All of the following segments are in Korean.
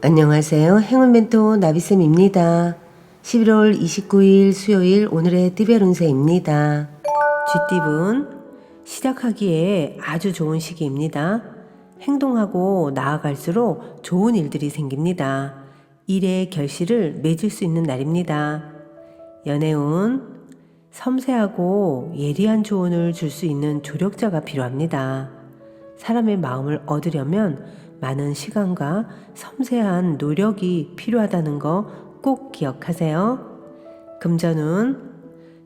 안녕하세요. 행운 멘토 나비쌤입니다. 11월 29일 수요일 오늘의 띠별 운세입니다. 쥐띠분 시작하기에 아주 좋은 시기입니다. 행동하고 나아갈수록 좋은 일들이 생깁니다. 일의 결실을 맺을 수 있는 날입니다. 연애운 섬세하고 예리한 조언을 줄 수 있는 조력자가 필요합니다. 사람의 마음을 얻으려면 많은 시간과 섬세한 노력이 필요하다는 거 꼭 기억하세요. 금전운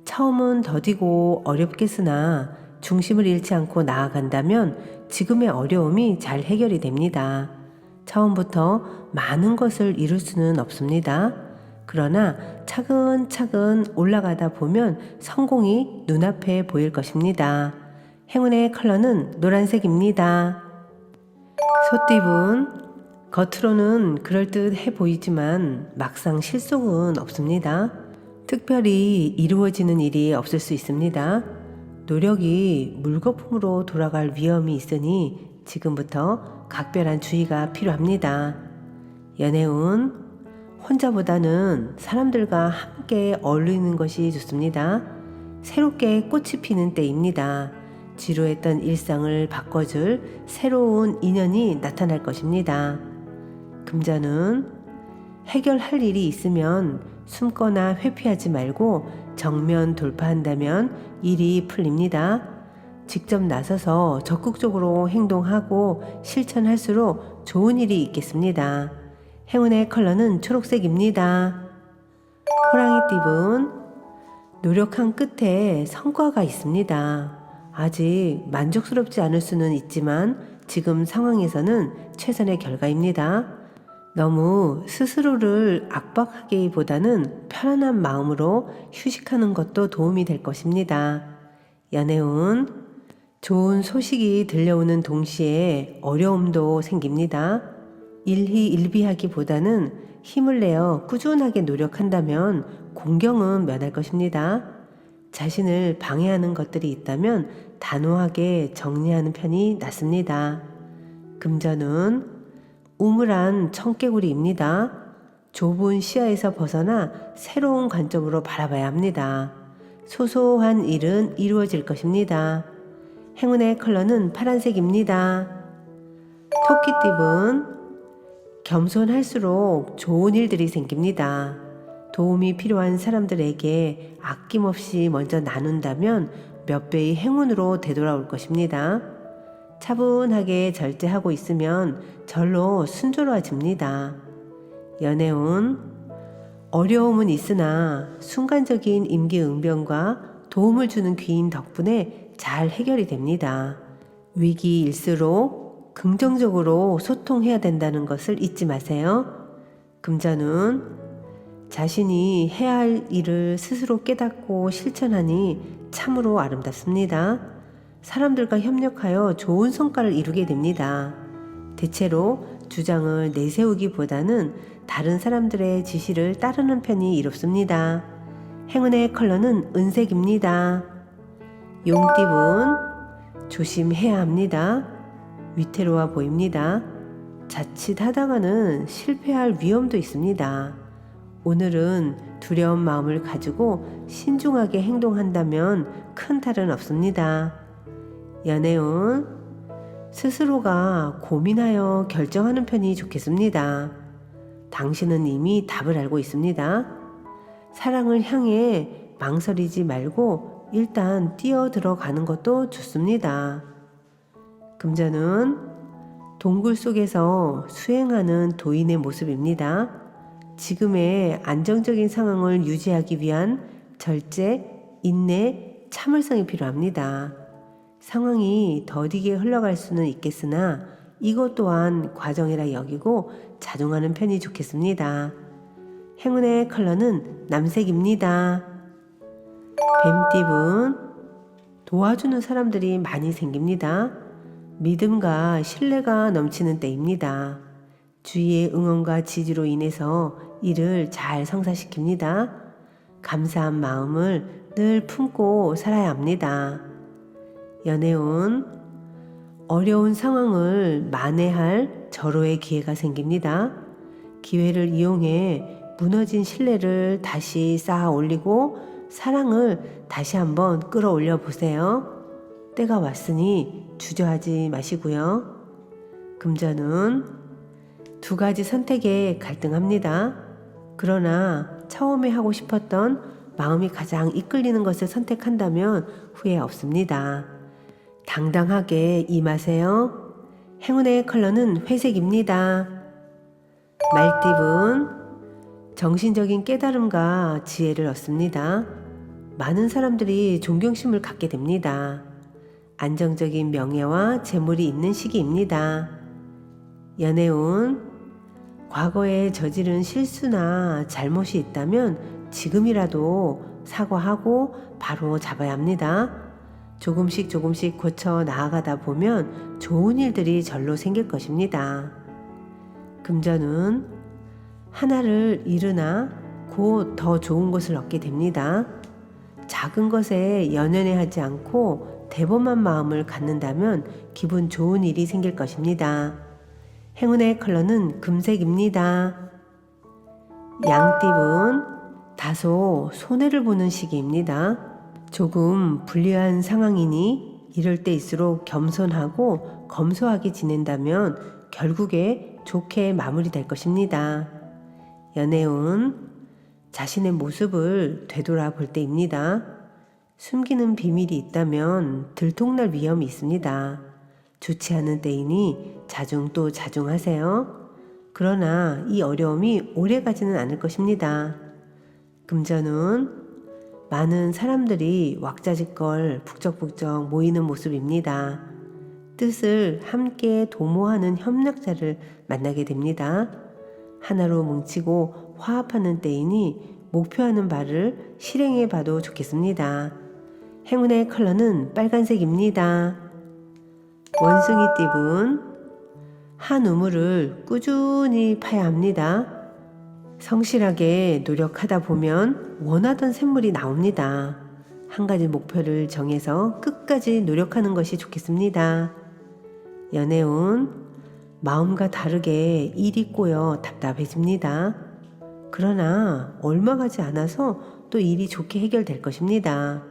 처음은 더디고 어렵겠으나 중심을 잃지 않고 나아간다면 지금의 어려움이 잘 해결이 됩니다. 처음부터 많은 것을 이룰 수는 없습니다. 그러나 차근차근 올라가다 보면 성공이 눈앞에 보일 것입니다. 행운의 컬러는 노란색입니다. 소띠분 겉으로는 그럴듯해 보이지만 막상 실속은 없습니다. 특별히 이루어지는 일이 없을 수 있습니다. 노력이 물거품으로 돌아갈 위험이 있으니 지금부터 각별한 주의가 필요합니다. 연애운 혼자보다는 사람들과 함께 어울리는 것이 좋습니다. 새롭게 꽃이 피는 때입니다. 지루했던 일상을 바꿔줄 새로운 인연이 나타날 것입니다. 금전은 해결할 일이 있으면 숨거나 회피하지 말고 정면 돌파한다면 일이 풀립니다. 직접 나서서 적극적으로 행동하고 실천할수록 좋은 일이 있겠습니다. 행운의 컬러는 초록색입니다. 호랑이띠분 노력한 끝에 성과가 있습니다. 아직 만족스럽지 않을 수는 있지만 지금 상황에서는 최선의 결과입니다. 너무 스스로를 압박하기보다는 편안한 마음으로 휴식하는 것도 도움이 될 것입니다. 연애운 좋은 소식이 들려오는 동시에 어려움도 생깁니다. 일희일비하기보다는 힘을 내어 꾸준하게 노력한다면 공경은 면할 것입니다. 자신을 방해하는 것들이 있다면 단호하게 정리하는 편이 낫습니다. 금전은 우물한 청개구리입니다. 좁은 시야에서 벗어나 새로운 관점으로 바라봐야 합니다. 소소한 일은 이루어질 것입니다. 행운의 컬러는 파란색입니다. 토끼띠분 겸손할수록 좋은 일들이 생깁니다. 도움이 필요한 사람들에게 아낌없이 먼저 나눈다면 몇 배의 행운으로 되돌아올 것입니다. 차분하게 절제하고 있으면 절로 순조로워집니다. 연애운 어려움은 있으나 순간적인 임기응변과 도움을 주는 귀인 덕분에 잘 해결이 됩니다. 위기일수록 긍정적으로 소통해야 된다는 것을 잊지 마세요. 금전운 자신이 해야 할 일을 스스로 깨닫고 실천하니 참으로 아름답습니다. 사람들과 협력하여 좋은 성과를 이루게 됩니다. 대체로 주장을 내세우기보다는 다른 사람들의 지시를 따르는 편이 이롭습니다. 행운의 컬러는 은색입니다. 용띠분 조심해야 합니다. 위태로워 보입니다. 자칫하다가는 실패할 위험도 있습니다. 오늘은 두려운 마음을 가지고 신중하게 행동한다면 큰 탈은 없습니다. 연애운 스스로가 고민하여 결정하는 편이 좋겠습니다. 당신은 이미 답을 알고 있습니다. 사랑을 향해 망설이지 말고 일단 뛰어들어가는 것도 좋습니다. 금전은 동굴 속에서 수행하는 도인의 모습입니다. 지금의 안정적인 상황을 유지하기 위한 절제, 인내, 참을성이 필요합니다. 상황이 더디게 흘러갈 수는 있겠으나 이것 또한 과정이라 여기고 자중하는 편이 좋겠습니다. 행운의 컬러는 남색입니다. 뱀띠분 도와주는 사람들이 많이 생깁니다. 믿음과 신뢰가 넘치는 때입니다. 주위의 응원과 지지로 인해서 일을 잘 성사시킵니다. 감사한 마음을 늘 품고 살아야 합니다. 연애운 어려운 상황을 만회할 절호의 기회가 생깁니다. 기회를 이용해 무너진 신뢰를 다시 쌓아 올리고 사랑을 다시 한번 끌어올려 보세요. 때가 왔으니 주저하지 마시고요. 금전운 두 가지 선택에 갈등합니다. 그러나 처음에 하고 싶었던 마음이 가장 이끌리는 것을 선택한다면 후회 없습니다. 당당하게 임하세요. 행운의 컬러는 회색입니다. 말띠분 정신적인 깨달음과 지혜를 얻습니다. 많은 사람들이 존경심을 갖게 됩니다. 안정적인 명예와 재물이 있는 시기입니다. 연애운 과거에 저지른 실수나 잘못이 있다면 지금이라도 사과하고 바로 잡아야 합니다. 조금씩 고쳐 나아가다 보면 좋은 일들이 절로 생길 것입니다. 금전운 하나를 잃으나 곧 더 좋은 것을 얻게 됩니다. 작은 것에 연연해하지 않고 대범한 마음을 갖는다면 기분 좋은 일이 생길 것입니다. 행운의 컬러는 금색입니다. 양띠분 다소 손해를 보는 시기입니다. 조금 불리한 상황이니 이럴 때일수록 겸손하고 검소하게 지낸다면 결국에 좋게 마무리될 것입니다. 연애운 자신의 모습을 되돌아볼 때입니다. 숨기는 비밀이 있다면 들통날 위험이 있습니다. 좋지 않은 때이니 자중 또 자중하세요. 그러나 이 어려움이 오래가지는 않을 것입니다. 금전운 많은 사람들이 왁자지껄 북적북적 모이는 모습입니다. 뜻을 함께 도모하는 협력자를 만나게 됩니다. 하나로 뭉치고 화합하는 때이니 목표하는 바를 실행해 봐도 좋겠습니다. 행운의 컬러는 빨간색입니다. 원숭이띠분 한 우물을 꾸준히 파야 합니다. 성실하게 노력하다 보면 원하던 샘물이 나옵니다. 한 가지 목표를 정해서 끝까지 노력하는 것이 좋겠습니다. 연애운 마음과 다르게 일이 꼬여 답답해집니다. 그러나 얼마 가지 않아서 또 일이 좋게 해결될 것입니다.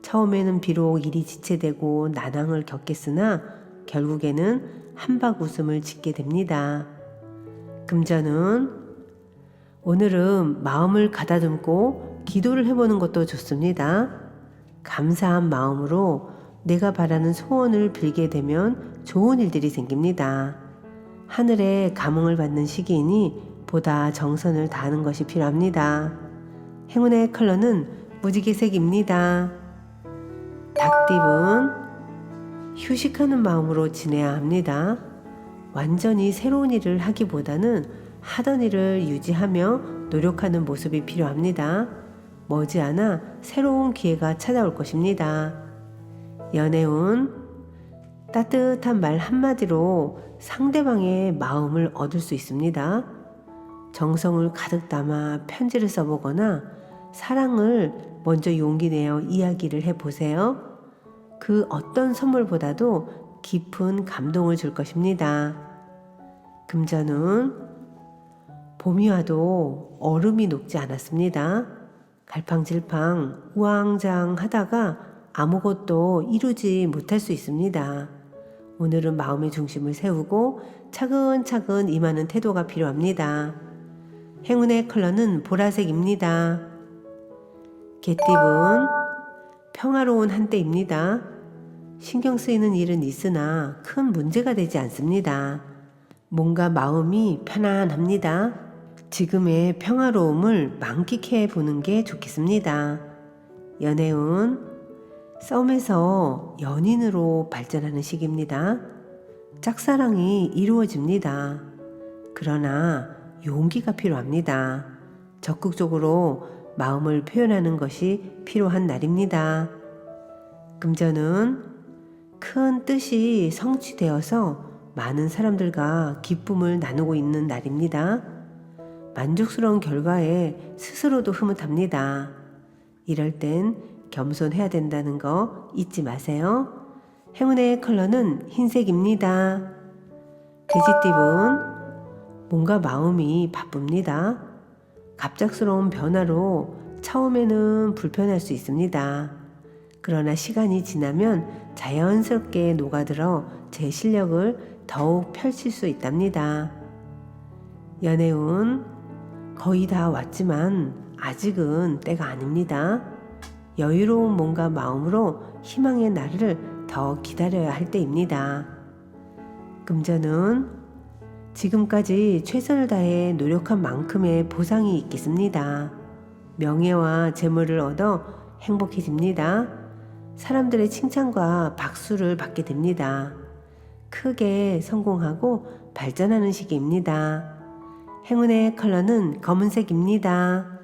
처음에는 비록 일이 지체되고 난항을 겪겠으나 결국에는 한박 웃음을 짓게 됩니다. 금전운 오늘은 마음을 가다듬고 기도를 해보는 것도 좋습니다. 감사한 마음으로 내가 바라는 소원을 빌게 되면 좋은 일들이 생깁니다. 하늘의 감흥을 받는 시기이니 보다 정성을 다하는 것이 필요합니다. 행운의 컬러는 무지개색입니다. 닭띠분 휴식하는 마음으로 지내야 합니다. 완전히 새로운 일을 하기보다는 하던 일을 유지하며 노력하는 모습이 필요합니다. 머지않아 새로운 기회가 찾아올 것입니다. 연애운 따뜻한 말 한마디로 상대방의 마음을 얻을 수 있습니다. 정성을 가득 담아 편지를 써보거나 사랑을 먼저 용기 내어 이야기를 해보세요. 그 어떤 선물보다도 깊은 감동을 줄 것입니다. 금전운 봄이 와도 얼음이 녹지 않았습니다. 갈팡질팡 우왕좌왕 하다가 아무것도 이루지 못할 수 있습니다. 오늘은 마음의 중심을 세우고 차근차근 임하는 태도가 필요합니다. 행운의 컬러는 보라색입니다. 개띠분 평화로운 한때입니다. 신경 쓰이는 일은 있으나 큰 문제가 되지 않습니다. 뭔가 마음이 편안합니다. 지금의 평화로움을 만끽해 보는 게 좋겠습니다. 연애운 썸에서 연인으로 발전하는 시기입니다. 짝사랑이 이루어집니다. 그러나 용기가 필요합니다. 적극적으로 마음을 표현하는 것이 필요한 날입니다. 금전은 큰 뜻이 성취되어서 많은 사람들과 기쁨을 나누고 있는 날입니다. 만족스러운 결과에 스스로도 흐뭇합니다. 이럴 땐 겸손해야 된다는 거 잊지 마세요. 행운의 컬러는 흰색입니다. 돼지띠분 뭔가 마음이 바쁩니다. 갑작스러운 변화로 처음에는 불편할 수 있습니다. 그러나 시간이 지나면 자연스럽게 녹아들어 제 실력을 더욱 펼칠 수 있답니다. 연애운 거의 다 왔지만 아직은 때가 아닙니다. 여유로운 몸과 마음으로 희망의 날을 더 기다려야 할 때입니다. 금전은 지금까지 최선을 다해 노력한 만큼의 보상이 있겠습니다. 명예와 재물을 얻어 행복해집니다. 사람들의 칭찬과 박수를 받게 됩니다. 크게 성공하고 발전하는 시기입니다. 행운의 컬러는 검은색입니다.